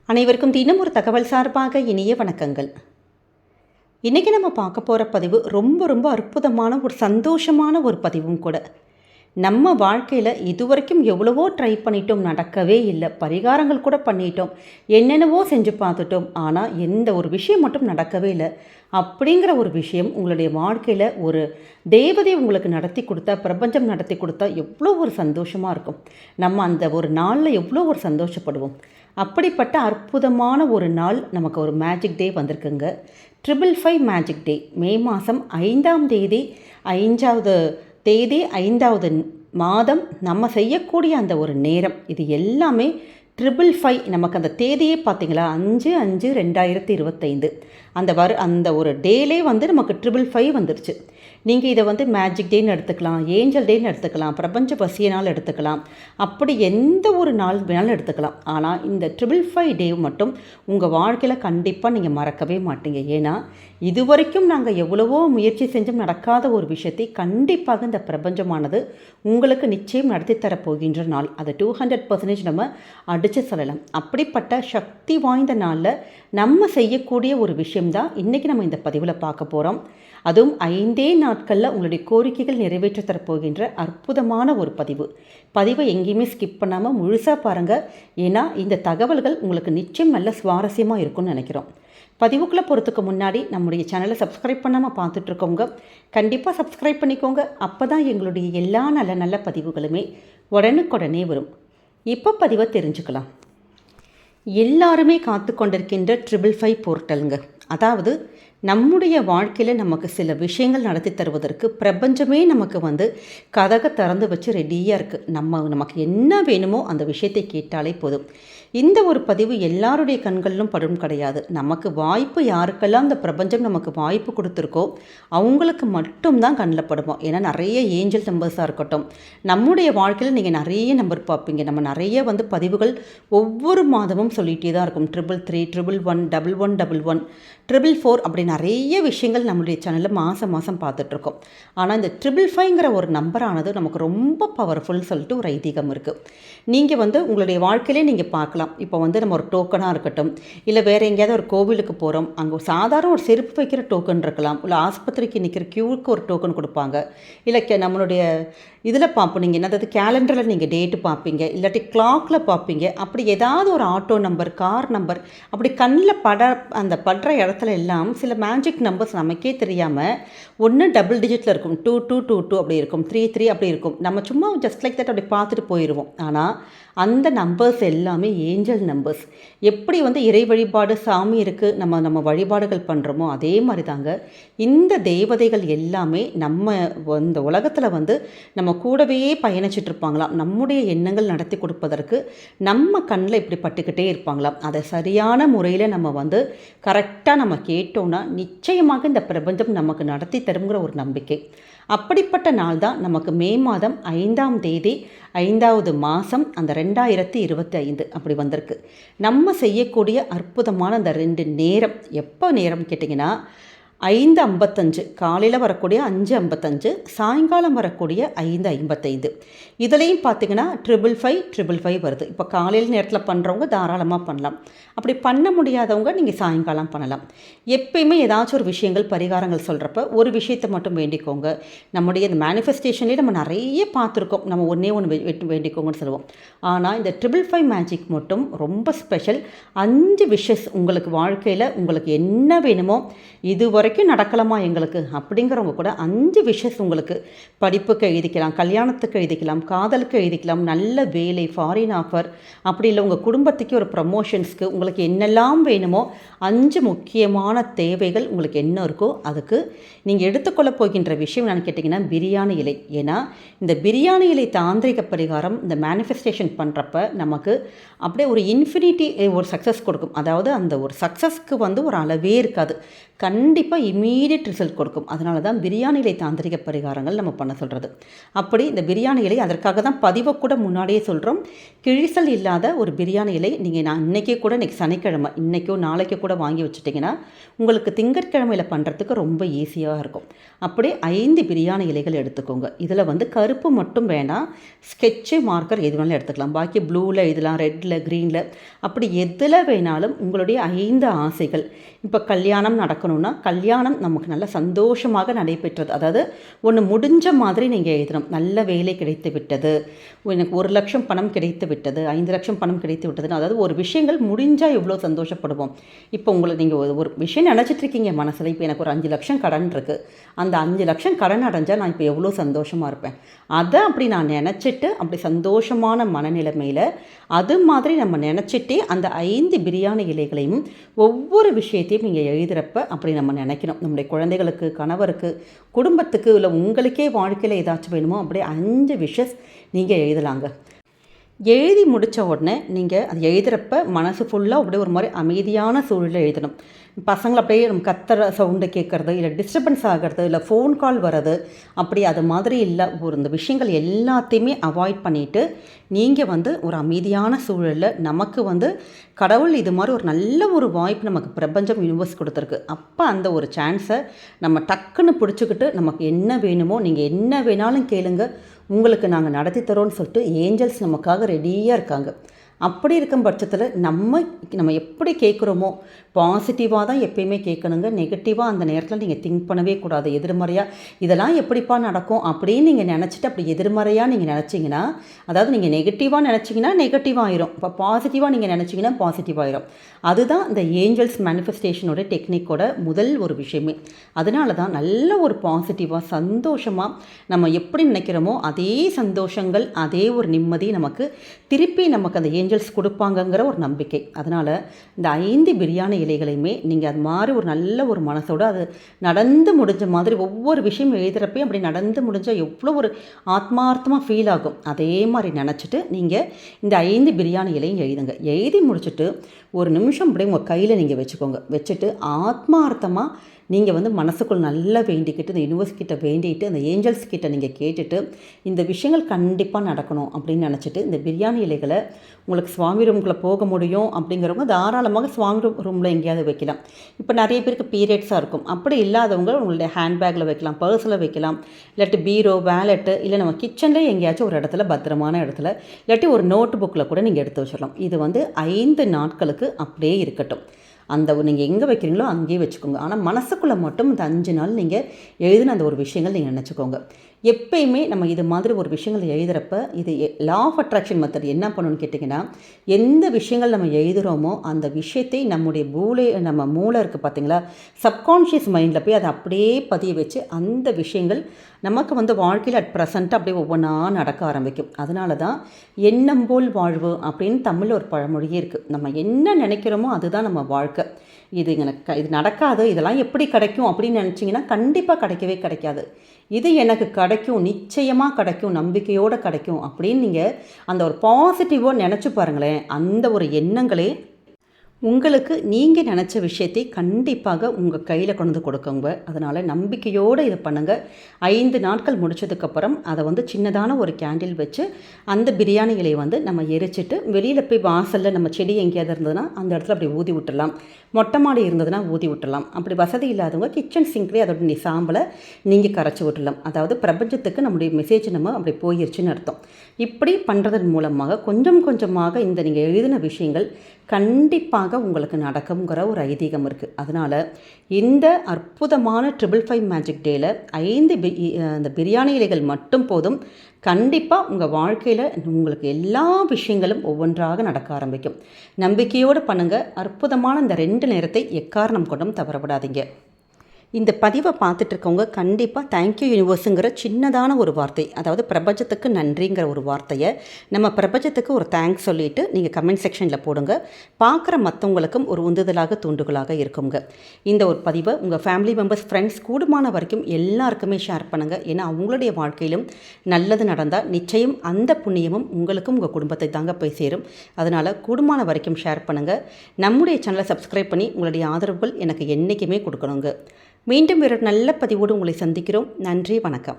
அனைவருக்கும் தினம் ஒரு தகவல் சார்பாக இனிய வணக்கங்கள். இன்றைக்கி நம்ம பார்க்க போகிற பதிவு ரொம்ப ரொம்ப அற்புதமான ஒரு சந்தோஷமான ஒரு பதிவும் கூட. நம்ம வாழ்க்கையில் இதுவரைக்கும் எவ்வளவோ ட்ரை பண்ணிட்டோம், நடக்கவே இல்லை. பரிகாரங்கள் கூட பண்ணிட்டோம், என்னென்னவோ செஞ்சு பார்த்துட்டோம், ஆனால் எந்த ஒரு விஷயம் மட்டும் நடக்கவே இல்லை. அப்படிங்கிற ஒரு விஷயம் உங்களுடைய வாழ்க்கையில் ஒரு தேவதை உங்களுக்கு நடத்தி கொடுத்தா, பிரபஞ்சம் நடத்தி கொடுத்தா எவ்வளோ ஒரு சந்தோஷமாக இருக்கும். நம்ம அந்த ஒரு நாளில் எவ்வளோ ஒரு சந்தோஷப்படுவோம். அப்படிப்பட்ட அற்புதமான ஒரு நாள் நமக்கு ஒரு மேஜிக் டே வந்திருக்குங்க. 555 மேஜிக் டே. மே மாதம் 5ஆம் தேதி 5வது தேதி 5வது மாதம் நம்ம செய்யக்கூடிய அந்த ஒரு நேரம், இது எல்லாமே 555. நமக்கு அந்த தேதியே பார்த்தீங்களா, 5/5/2025 அந்த ஒரு டேலே வந்து நமக்கு 555 வந்துருச்சு. நீங்கள் இதை வந்து மேஜிக் டேன்னு எடுத்துக்கலாம், ஏஞ்சல் டேன்னு எடுத்துக்கலாம், பிரபஞ்ச பசிய நாள் எடுத்துக்கலாம், அப்படி எந்த ஒரு நாள் வேணாலும் எடுத்துக்கலாம். ஆனால் இந்த 555 டே மட்டும் உங்கள் வாழ்க்கையில் கண்டிப்பாக நீங்கள் மறக்கவே மாட்டீங்க. ஏன்னா இதுவரைக்கும் நாங்கள் எவ்வளவோ முயற்சி செஞ்சும் நடக்காத ஒரு விஷயத்தை கண்டிப்பாக இந்த பிரபஞ்சமானது உங்களுக்கு நிச்சயம் நடத்தி தரப்போகின்ற நாள். அதை 200% நம்ம அடித்து சொல்லலாம். அப்படிப்பட்ட சக்தி வாய்ந்த நாளில் நம்ம செய்யக்கூடிய ஒரு விஷயம்தான் இன்றைக்கி நம்ம இந்த பதிவில் பார்க்க போகிறோம். அதுவும் 5 நாட்களில் உங்களுடைய கோரிக்கைகள் நிறைவேற்ற தரப்போகின்ற அற்புதமான ஒரு பதிவை எங்கேயுமே ஸ்கிப் பண்ணாமல் முழுசாக பாருங்கள். ஏன்னா இந்த தகவல்கள் உங்களுக்கு நிச்சயம் நல்ல சுவாரஸ்யமாக இருக்கும்னு நினைக்கிறோம். பதிவுக்குள்ளே போகிறதுக்கு முன்னாடி நம்முடைய சேனலை சப்ஸ்கிரைப் பண்ணாமல் பார்த்துட்ருக்கோங்க, கண்டிப்பாக சப்ஸ்கிரைப் பண்ணிக்கோங்க. அப்போ தான் எங்களுடைய எல்லா நல்ல நல்ல பதிவுகளுமே உடனுக்குடனே வரும். இப்போ பதிவை தெரிஞ்சுக்கலாம். எல்லாருமே காத்து கொண்டிருக்கின்ற 555 போர்ட்டலுங்க. அதாவது நம்முடைய வாழ்க்கையில் நமக்கு சில விஷயங்கள் நடத்தி தருவதற்கு பிரபஞ்சமே நமக்கு வந்து கதகை திறந்து வச்சு ரெடியாக இருக்குது. நமக்கு என்ன வேணுமோ அந்த விஷயத்தை கேட்டாலே போதும். இந்த ஒரு பதிவு எல்லாருடைய கண்களிலும் படும் கிடையாது. நமக்கு வாய்ப்பு யாருக்கெல்லாம் இந்த பிரபஞ்சம் நமக்கு வாய்ப்பு கொடுத்துருக்கோ அவங்களுக்கு மட்டும்தான் கண்ணில் படுவோம். ஏன்னா நிறைய ஏஞ்சல் நம்பர்ஸாக இருக்கட்டும், நம்முடைய வாழ்க்கையில் நீங்கள் நிறைய நம்பர் பார்ப்பீங்க. நம்ம நிறைய வந்து பதிவுகள் ஒவ்வொரு மாதமும் சொல்லிகிட்டே தான் இருக்கும். 333, 111, 111, 444 அப்படி நிறைய விஷயங்கள் நம்மளுடைய சேனலில் மாதம் பார்த்துட்ருக்கோம். ஆனால் இந்த 555ங்கிற ஒரு நம்பரானது நமக்கு ரொம்ப பவர்ஃபுல்னு சொல்லிட்டு ஒரு ஐதீகம் இருக்குது. நீங்கள் வந்து உங்களுடைய வாழ்க்கையிலே நீங்கள் பார்க்கலாம். இப்போ வந்து நம்ம ஒரு டோக்கனாக இருக்கட்டும், இல்லை வேறு எங்கேயாவது ஒரு கோவிலுக்கு போகிறோம், அங்கே ஒரு சாதாரண ஒரு செருப்பு வைக்கிற டோக்கன் இருக்கலாம், இல்லை ஆஸ்பத்திரிக்கு நிற்கிற க்யூவுக்கு ஒரு டோக்கன் கொடுப்பாங்க, இல்லை நம்மளுடைய இதில் பார்ப்போம். நீங்கள் என்னது கேலண்டரில் நீங்கள் டேட்டு பார்ப்பீங்க, இல்லாட்டி கிளாக்கில் பார்ப்பீங்க. அப்படி ஏதாவது ஒரு ஆட்டோ நம்பர், கார் நம்பர் அப்படி கண்ணில் அந்த படுற இடத்துல எல்லாம் சில மேஜிக் நம்பர்ஸ் நமக்கே தெரியாமல் ஒன்று டபுள் டிஜிட்டில் இருக்கும், 2222 அப்படி இருக்கும், 33 அப்படி இருக்கும். நம்ம சும்மா ஜஸ்ட் லைக் தட் அப்படி பார்த்துட்டு போயிடுவோம். ஆனால் அந்த நம்பர்ஸ் எல்லாமே ஏஞ்சல் நம்பர்ஸ். எப்படி வந்து இறை வழிபாடு சாமி இருக்குது, நம்ம வழிபாடுகள் பண்ணுறோமோ அதே மாதிரி தாங்க இந்த தேவதைகள் எல்லாமே நம்ம இந்த உலகத்தில் வந்து நம்ம கூடவே பயணிச்சிட்ருப்பாங்களாம். நம்முடைய எண்ணங்கள் நடத்தி கொடுப்பதற்கு நம்ம கண்ணில் இப்படி பட்டுக்கிட்டே இருப்பாங்களாம். அதை சரியான முறையில் நம்ம வந்து கரெக்டாக நம்ம கேட்டோன்னா நிச்சயமாக இந்த பிரபஞ்சம் நமக்கு நடத்தி தருங்கிற ஒரு நம்பிக்கை. அப்படிப்பட்ட நாள் தான் நமக்கு மே மாதம் 5ஆம் தேதி 5வது மாதம் அந்த 2025 அப்படி வந்திருக்கு. நம்ம செய்யக்கூடிய அற்புதமான அந்த 2 நேரம், எப்போ நேரம் கேட்டிங்கன்னா 5:55 காலையில் வரக்கூடிய 5:55, சாயங்காலம் வரக்கூடிய 5:55. இதுலேயும் பார்த்திங்கன்னா 555 வருது. இப்போ காலையில் நேரத்தில் பண்ணுறவங்க தாராளமாக பண்ணலாம். அப்படி பண்ண முடியாதவங்க நீங்கள் சாயங்காலம் பண்ணலாம். எப்பயுமே ஏதாச்சும் ஒரு விஷயங்கள் பரிகாரங்கள் சொல்கிறப்ப ஒரு விஷயத்தை மட்டும் வேண்டிக்கோங்க. நம்முடைய இந்த மேனிஃபெஸ்டேஷன்லேயே நம்ம நிறைய பார்த்துருக்கோம், நம்ம ஒன்று வேண்டிக்கோங்கன்னு சொல்லுவோம். ஆனால் இந்த 555 மேஜிக் மட்டும் ரொம்ப ஸ்பெஷல். 5 விஷஸ் உங்களுக்கு வாழ்க்கையில் உங்களுக்கு என்ன வேணுமோ, இதுவரை நடக்கலாமா எங்களுக்கு அப்படிங்கிறவங்க கூட 5 விஷஸ் உங்களுக்கு படிப்புக்கு எழுதிக்கலாம், கல்யாணத்துக்கு எழுதிக்கலாம், காதலுக்கு எழுதிக்கலாம், நல்ல வேலை, ஃபாரின் ஆஃபர், அப்படி இல்லை உங்கள் குடும்பத்துக்கு ஒரு ப்ரமோஷன்ஸ்க்கு உங்களுக்கு என்னெல்லாம் வேணுமோ 5 முக்கியமான தேவைகள் உங்களுக்கு என்ன இருக்கோ அதுக்கு நீங்கள் எடுத்துக்கொள்ள போகின்ற விஷயம் என்னன்னு கேட்டிங்கன்னா பிரியாணி இலை. ஏன்னா இந்த பிரியாணி இலை தாந்திரிக பரிகாரம் இந்த மேனிஃபெஸ்டேஷன் பண்ணுறப்ப நமக்கு அப்படியே ஒரு இன்ஃபினிட்டி ஒரு சக்ஸஸ் கொடுக்கும். அதாவது அந்த ஒரு சக்ஸஸ்க்கு வந்து ஒரு அளவே இருக்காது. கண்டிப்பாக இமீடியட் ரிசல்ட் கொடுக்கும். அதனால தான் பிரியாணி இலை தாந்திரிக பரிகாரங்கள் நம்ம பண்ண சொல்கிறது. அப்படி இந்த பிரியாணி இலை அதற்காக தான் பதிவை கூட முன்னாடியே சொல்கிறோம். கிழிசல் இல்லாத ஒரு பிரியாணி இலை நீங்கள் நான் இன்றைக்கே கூட இன்றைக்கி சனிக்கிழமை இன்றைக்கோ நாளைக்கோ கூட வாங்கி வச்சுட்டிங்கன்னா உங்களுக்கு திங்கட்கிழமையில் பண்ணுறதுக்கு ரொம்ப ஈஸியாக இருக்கும். அப்படியே 5 பிரியாணி இலைகள் எடுத்துக்கோங்க. இதில் வந்து கருப்பு மட்டும் வேண்டாம், ஸ்கெட்சு மார்க்கர் எது வேணாலும் எடுத்துக்கலாம். பாக்கி ப்ளூவில் எழுதலாம், ரெட்டில், க்ரீனில், அப்படி எதில் வேணாலும் உங்களுடைய 5 ஆசைகள். இப்போ கல்யாணம் நடக்கணும்னா கல்யாணம் நமக்கு நல்ல சந்தோஷமாக நடைபெற்றது, அதாவது ஒன்று முடிஞ்ச மாதிரி நீங்கள் எழுதணும். நல்ல வேலை கிடைத்து விட்டது, எனக்கு 1 லட்சம் பணம் கிடைத்து விட்டது, 5 லட்சம் பணம் கிடைத்து விட்டதுன்னு, அதாவது ஒரு விஷயங்கள் முடிஞ்சால் எவ்வளோ சந்தோஷப்படுவோம். இப்போ உங்களை நீங்கள் ஒரு விஷயம் நினச்சிட்டு இருக்கீங்க மனசில், இப்போ எனக்கு ஒரு 5 லட்சம் கடன் இருக்குது, அந்த 5 லட்சம் கடன் அடைஞ்சால் நான் இப்போ எவ்வளோ சந்தோஷமாக இருப்பேன். அதை அப்படி நான் நினச்சிட்டு அப்படி சந்தோஷமான மனநிலைமையில் அது மாதிரி நம்ம நினச்சிட்டே அந்த 5 பிரியாணி இலைகளையும் ஒவ்வொரு விஷயத்தையும் நீங்கள் எழுதுகிறப்ப அப்படி நம்ம நினைக்கணும். நம்முடைய குழந்தைகளுக்கு, கணவருக்கு, குடும்பத்துக்கு, இல்லை உங்களுக்கே வாழ்க்கையில் ஏதாச்சும் வேணுமோ அப்படியே 5 விஷஸ் நீங்கள் எழுதலாங்க. எழுதி முடித்த உடனே நீங்கள் அது எழுதுகிறப்ப மனசு ஃபுல்லாக அப்படியே ஒரு மாதிரி அமைதியான சூழலில் எழுதணும். பசங்களை அப்படியே நம்ம கத்துற சவுண்டு கேட்குறது, இல்லை டிஸ்டர்பன்ஸ் ஆகிறது, இல்லை ஃபோன் கால் வர்றது, அப்படி அது மாதிரி இல்லை. இந்த விஷயங்கள் எல்லாத்தையுமே அவாய்ட் பண்ணிவிட்டு நீங்கள் வந்து ஒரு அமைதியான சூழலில் நமக்கு கடவுள் இது மாதிரி ஒரு நல்ல ஒரு வாய்ப்பு நமக்கு பிரபஞ்சம் யூனிவர்ஸ் கொடுத்துருக்கு. அப்போ அந்த ஒரு சான்ஸை நம்ம டக்குன்னு பிடிச்சிக்கிட்டு நமக்கு என்ன வேணுமோ நீங்கள் என்ன வேணாலும் கேளுங்க, உங்களுக்கு நாங்கள் நடத்தி தரோன்னு சொல்லிட்டு ஏஞ்சல்ஸ் நமக்காக ரெடியாக இருக்காங்க. அப்படி இருக்கும் பட்சத்தில் நம்ம எப்படி கேட்குறோமோ பாசிட்டிவாக தான் எப்பயுமே கேட்கணுங்க. நெகட்டிவாக அந்த நேரத்தில் நீங்கள் திங்க் பண்ணவே கூடாது. எதிர்மறையாக இதெல்லாம் எப்படிப்பா நடக்கும் அப்படின்னு நீங்கள் நினச்சிட்டு அப்படி எதிர்மறையாக நீங்கள் நினச்சிங்கன்னா, அதாவது நீங்கள் நெகட்டிவாக நினச்சிங்கன்னா நெகட்டிவ் ஆயிரும், இப்போ பாசிட்டிவாக நீங்கள் நினச்சிங்கன்னா பாசிட்டிவ் ஆயிரும். அதுதான் இந்த ஏஞ்சல்ஸ் மேனிஃபெஸ்டேஷனோட டெக்னிக்கோட முதல் ஒரு விஷயமே. அதனால தான் நல்ல ஒரு பாசிட்டிவாக சந்தோஷமாக நம்ம எப்படி நினைக்கிறோமோ அதே சந்தோஷங்கள், அதே ஒரு நிம்மதி திருப்பி நமக்கு அந்த ஏஞ்சல்ஸ் கொடுப்பாங்கங்கிற ஒரு நம்பிக்கை. அதனால் இந்த 5 பிரியாணி இலைகளையுமே நீங்கள் அது மாதிரி ஒரு நல்ல ஒரு மனசோடு அது நடந்து முடிஞ்ச மாதிரி ஒவ்வொரு விஷயம் எழுதுகிறப்பையும் அப்படி நடந்து முடிஞ்சால் எவ்வளோ ஒரு ஆத்மார்த்தமாக ஃபீல் ஆகும். அதே மாதிரி நினச்சிட்டு நீங்கள் இந்த 5 பிரியாணி இலையும் எழுதுங்க. எழுதி முடிச்சுட்டு ஒரு நிமிஷம் அப்படியே உங்கள் கையில் நீங்கள் வச்சுக்கோங்க. வச்சுட்டு ஆத்மார்த்தமாக நீங்கள் மனசுக்குள் நல்லா வேண்டிக்கிட்டு, இந்த யூனிவர்ஸ் கிட்ட வேண்டிட்டு, அந்த ஏஞ்சல்ஸ் கிட்ட நீங்கள் கேட்டுட்டு இந்த விஷயங்கள் கண்டிப்பாக நடக்கணும் அப்படின்னு நினச்சிட்டு இந்த பிரியாணி இலைகளை உங்களுக்கு சுவாமி ரூம்குள்ளே போக முடியும் அப்படிங்கிறவங்க தாராளமாக சுவாமி ரூமில் எங்கேயாவது வைக்கலாம். இப்போ நிறைய பேருக்கு பீரியட்ஸாக இருக்கும், அப்படி இல்லாதவங்க உங்களுடைய ஹேண்ட்பேக்கில் வைக்கலாம், பர்ஸில் வைக்கலாம், இல்லாட்டி பீரோ, வேலெட்டு, இல்லை நம்ம கிச்சன்லேயே எங்கேயாச்சும் ஒரு இடத்துல பத்திரமான இடத்துல, இல்லாட்டி ஒரு நோட் புக்கில் கூட நீங்கள் எடுத்து வச்சிடலாம். இது 5 நாட்களுக்கு அப்படியே இருக்கட்டும். அந்த நீங்கள் எங்கே வைக்கிறீங்களோ அங்கேயே வச்சுக்கோங்க. ஆனால் மனசுக்குள்ளே மட்டும் இந்த 5 நாள் நீங்கள் எழுதின அந்த ஒரு விஷயங்கள் நீங்கள் நினச்சிக்கோங்க. எப்பயுமே நம்ம இது மாதிரி ஒரு விஷயங்கள் எழுதுகிறப்ப இது லா ஆஃப் அட்ராக்ஷன் மெத்தட் என்ன பண்ணணும்னு கேட்டிங்கன்னா, எந்த விஷயங்கள் நம்ம எழுதுகிறோமோ அந்த விஷயத்தை நம்ம மூளை இருக்குது பார்த்தீங்களா, சப்கான்ஷியஸ் மைண்டில் போய் அதை அப்படியே பதிய வச்சு அந்த விஷயங்கள் நமக்கு வாழ்க்கையில் அட் ப்ரெசண்ட்டாக அப்படியே ஒவ்வொன்றா நடக்க ஆரம்பிக்கும். அதனால தான் எண்ணம் போல் வாழ்வு அப்படின்னு தமிழில் ஒரு பழமொழியே இருக்குது. நம்ம என்ன நினைக்கிறோமோ அதுதான் நம்ம வாழ்க்கை. இது நடக்காது, இதெல்லாம் எப்படி கிடைக்கும் அப்படின்னு நினச்சிங்கன்னா கண்டிப்பாக கிடைக்கவே கிடைக்காது. இது எனக்கு கிடைக்கும், நிச்சயமாக கிடைக்கும், நம்பிக்கையோடு கிடைக்கும் அப்படின்னு நீங்கள் அந்த ஒரு பாசிட்டிவாக நினச்சி பாருங்களேன். அந்த ஒரு எண்ணங்களே உங்களுக்கு நீங்கள் நினச்ச விஷயத்தை கண்டிப்பாக உங்கள் கையில் கொண்டு கொடுக்குங்க. அதனால் நம்பிக்கையோடு இதை பண்ணுங்கள். 5 நாட்கள் முடித்ததுக்கப்புறம் அதை சின்னதான ஒரு கேண்டில் வச்சு அந்த பிரியாணி இலையை நம்ம எரிச்சிட்டு வெளியில் போய் வாசலில் நம்ம செடி எங்கேயாவது இருந்ததுன்னா அந்த இடத்துல அப்படி ஊதி விட்டுடலாம். மொட்டை மாடி இருந்ததுன்னா ஊதி விட்டுடலாம். அப்படி வசதி இல்லாதவங்க கிச்சன் சிங்க்லேயே அதோட சாம்பலை நீங்கள் கரைச்சி விட்டுடலாம். அதாவது பிரபஞ்சத்துக்கு நம்முடைய மெசேஜ் அப்படி போயிருச்சுன்னு அர்த்தம். இப்படி பண்ணுறதன் மூலமாக கொஞ்சம் கொஞ்சமாக இந்த நீங்கள் எழுதின விஷயங்கள் கண்டிப்பாக உங்களுக்கு நடக்குங்கிற ஒரு ஐதீகம் இருக்குது. அதனால் இந்த அற்புதமான 555 மேஜிக் டேயில் 5 இந்த பிரியாணி இலைகள் மட்டும் போதும். கண்டிப்பாக உங்கள் வாழ்க்கையில் உங்களுக்கு எல்லா விஷயங்களும் ஒவ்வொன்றாக நடக்க ஆரம்பிக்கும். நம்பிக்கையோடு பண்ணுங்கள். அற்புதமான இந்த 2 நேரத்தை எக்காரணம் கொண்டும் தவறவிடாதீங்க. இந்த பதிவை பார்த்துட்ருக்கவங்க கண்டிப்பாக தேங்க்யூ யூனிவர்ஸுங்கிற சின்னதான ஒரு வார்த்தை, அதாவது பிரபஞ்சத்துக்கு நன்றிங்கிற ஒரு வார்த்தையை நம்ம பிரபஞ்சத்துக்கு ஒரு தேங்க்ஸ் சொல்லிவிட்டு நீங்கள் கமெண்ட் செக்ஷனில் போடுங்க. பார்க்குற மற்றவங்களுக்கும் ஒரு உந்துதலாக தூண்டுகளாக இருக்குங்க. இந்த ஒரு பதிவை உங்கள் ஃபேமிலி மெம்பர்ஸ், ஃப்ரெண்ட்ஸ் கூடுமான வரைக்கும் எல்லாருக்குமே ஷேர் பண்ணுங்கள். ஏன்னா அவங்களுடைய வாழ்க்கையிலும் நல்லது நடந்தால் நிச்சயம் அந்த புண்ணியமும் உங்களுக்கும் உங்கள் குடும்பத்தை தாங்க போய் சேரும். அதனால் கூடுமான வரைக்கும் ஷேர் பண்ணுங்கள். நம்முடைய சேனலை சப்ஸ்கிரைப் பண்ணி உங்களுடைய ஆதரவுகள் எனக்கு என்றைக்குமே கொடுக்கணுங்க. மீண்டும் வேறு நல்ல பதிவோடு உங்களை சந்திக்கிறோம். நன்றி, வணக்கம்.